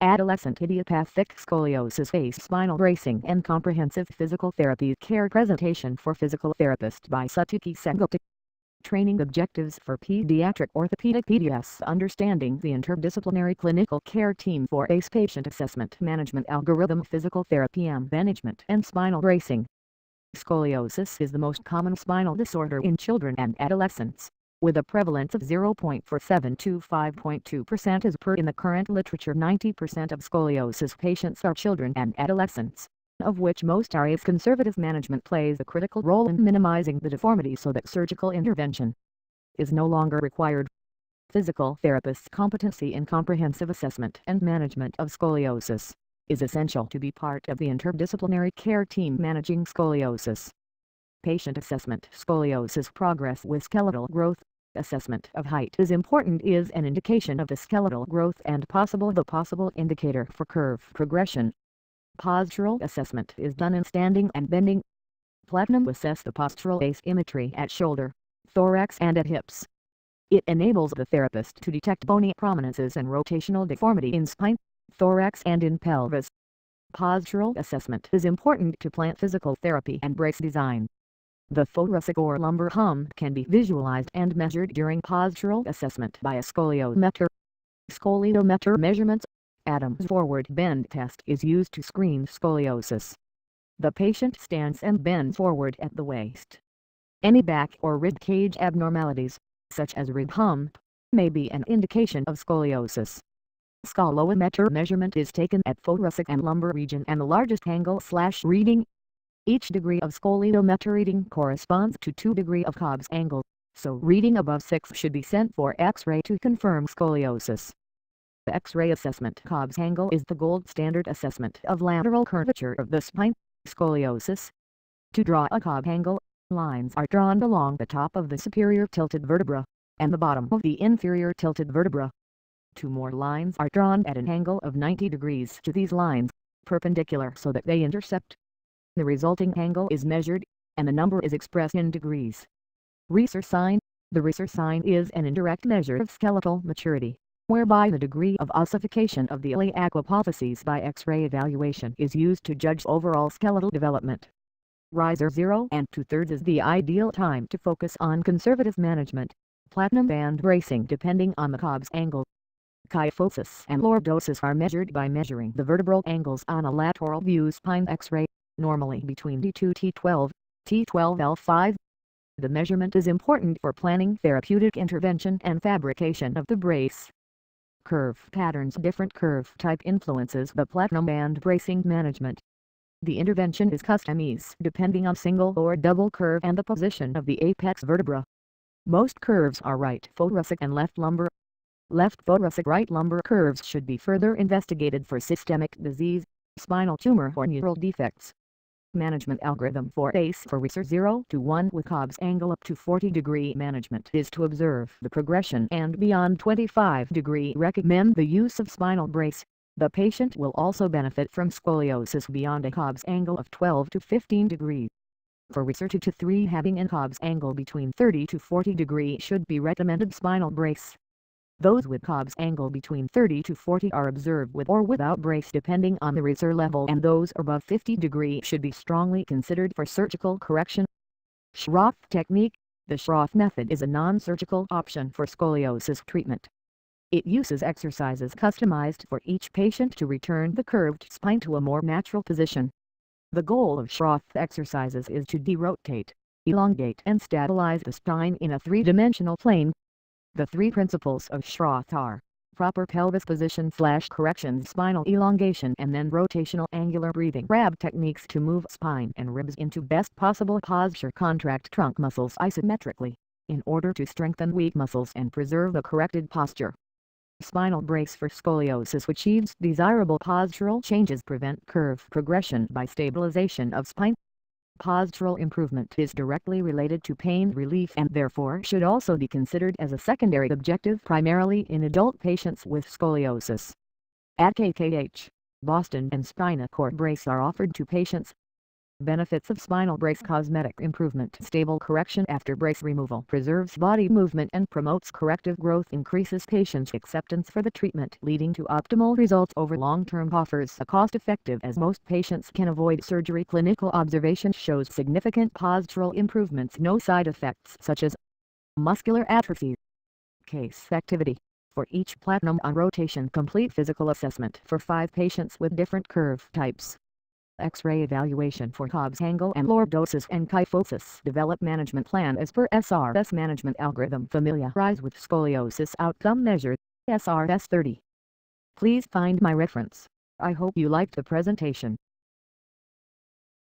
Adolescent Idiopathic Scoliosis AIS Spinal Bracing and Comprehensive Physical Therapy Care Presentation for Physical Therapist by pptx. Training Objectives for Pediatric Orthopedic PDS. Understanding the Interdisciplinary Clinical Care Team for AIS Patient Assessment Management Algorithm Physical Therapy Management and Spinal Bracing. Scoliosis is the most common spinal disorder in children and adolescents, with a prevalence of 0.47 to 5.2% as per in the current literature. 90% of scoliosis patients are children and adolescents, of which most are AIS. Conservative management plays a critical role in minimizing the deformity so that surgical intervention is no longer required. Physical therapist's competency in comprehensive assessment and management of scoliosis is essential to be part of the interdisciplinary care team managing scoliosis. Patient assessment. Scoliosis progress with skeletal growth. Assessment of height is important, is an indication of the skeletal growth and the possible indicator for curve progression. Postural assessment is done in standing and bending. Platinum assess the postural asymmetry at shoulder, thorax and at hips. It enables the therapist to detect bony prominences and rotational deformity in spine, thorax and in pelvis. Postural assessment is important to plant physical therapy and brace design. The thoracic or lumbar hump can be visualized and measured during postural assessment by a scoliometer. Scoliometer measurements. Adam's forward bend test is used to screen scoliosis. The patient stands and bends forward at the waist. Any back or rib cage abnormalities, such as rib hump, may be an indication of scoliosis. Scoliometer measurement is taken at thoracic and lumbar region and the largest angle/reading. Each degree of scoliometer reading corresponds to 2 degrees of Cobb's angle, so reading above 6 should be sent for X-ray to confirm scoliosis. The X-ray assessment. Cobb's angle is the gold standard assessment of lateral curvature of the spine. Scoliosis. To draw a Cobb angle, lines are drawn along the top of the superior tilted vertebra and the bottom of the inferior tilted vertebra. 2 more lines are drawn at an angle of 90 degrees to these lines, perpendicular so that they intersect. The resulting angle is measured, and the number is expressed in degrees. Reser sign. The Reser sign is an indirect measure of skeletal maturity, whereby the degree of ossification of the iliac apophyses by X-ray evaluation is used to judge overall skeletal development. Riser 0 and 2/3 is the ideal time to focus on conservative management, platinum band bracing depending on the Cobb's angle. Kyphosis and lordosis are measured by measuring the vertebral angles on a lateral view spine X-ray, normally between T2 T12, T12 L5. The measurement is important for planning therapeutic intervention and fabrication of the brace. Curve patterns. Different curve type influences the platinum band bracing management. The intervention is customized depending on single or double curve and the position of the apex vertebra. Most curves are right thoracic and left lumbar. Left thoracic right lumbar curves should be further investigated for systemic disease, spinal tumor or neural defects. Management algorithm for AIS. For Reser 0 to 1 with Cobb's angle up to 40-degree management is to observe the progression and beyond 25-degree recommend the use of spinal brace. The patient will also benefit from scoliosis beyond a Cobb's angle of 12 to 15 degrees. For Reser 2 to 3 having a Cobb's angle between 30 to 40 degrees should be recommended spinal brace. Those with Cobb's angle between 30 to 40 are observed with or without brace depending on the Reser level, and those above 50 degrees should be strongly considered for surgical correction. Schroth technique. The Schroth method is a non-surgical option for scoliosis treatment. It uses exercises customized for each patient to return the curved spine to a more natural position. The goal of Schroth exercises is to derotate, elongate and stabilize the spine in a 3-dimensional plane. The 3 principles of Schroth are proper pelvis position / corrections, spinal elongation and then rotational angular breathing. Grab techniques to move spine and ribs into best possible posture. Contract trunk muscles isometrically, in order to strengthen weak muscles and preserve the corrected posture. Spinal brace for scoliosis achieves desirable postural changes. Prevent curve progression by stabilization of spine. Postural improvement is directly related to pain relief and therefore should also be considered as a secondary objective primarily in adult patients with scoliosis. At KKH, Boston and Spinacort brace are offered to patients. Benefits of spinal brace: cosmetic improvement, stable correction after brace removal, preserves body movement and promotes corrective growth, increases patient acceptance for the treatment, leading to optimal results over long-term. Offers a cost-effective as most patients can avoid surgery. Clinical observation shows significant postural improvements, no side effects such as muscular atrophy. Case activity: for each platinum on rotation, complete physical assessment for 5 patients with different curve types. X-ray evaluation for Cobb's angle and lordosis and kyphosis. Develop management plan as per SRS management algorithm. Familiarize with scoliosis outcome measure, SRS 30. Please find my reference. I hope you liked the presentation.